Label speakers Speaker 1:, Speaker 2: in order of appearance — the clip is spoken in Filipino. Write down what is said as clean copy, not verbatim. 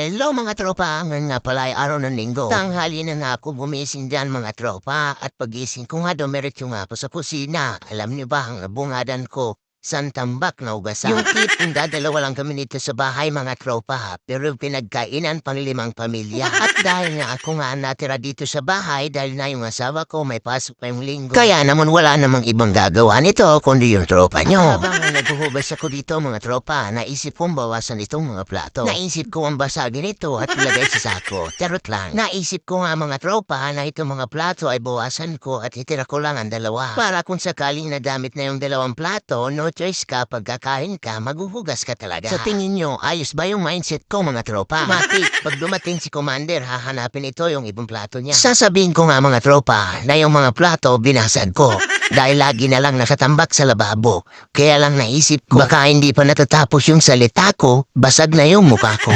Speaker 1: Hello mga tropa, ngayon nga pala ay araw ng linggo. Tanghali na nga ako gumising dyan mga tropa at pagising ko nga dumiretso nga po sa kusina. Alam niyo ba ang bungadan ko? Santambak na ugasan. Yung tipong dadalawa lang kami nito sa bahay mga tropa pero pinagkainan pang 5 pamilya. At dahil nga ako nga natira dito sa bahay dahil na yung asawa ko may pasok pa yung linggo. Kaya naman wala namang ibang gagawa nito kundi yung tropa nyo. Habang naghuhugas ako dito mga tropa, naisip kong bawasan itong mga plato. Naisip ko ang basagin ito at ilagay sa sako. Charot lang. Naisip ko nga mga tropa na itong mga plato ay bawasan ko at itira ko lang ang dalawa. Para kung sakaling nadamit na yung 2 plato, no choice ka pag kakain ka, maghuhugas ka talaga. Sa tingin nyo, ayos ba yung mindset ko mga tropa? Matik, pag dumating si Commander, hahanapin ito yung ibang plato niya. Sasabihin ko nga mga tropa na yung mga plato binasag ko. Dahil lagi na lang nakatambak sa lababo. Kaya lang naisip ko, baka hindi pa natatapos yung salita ko, basag na yung mukha ko.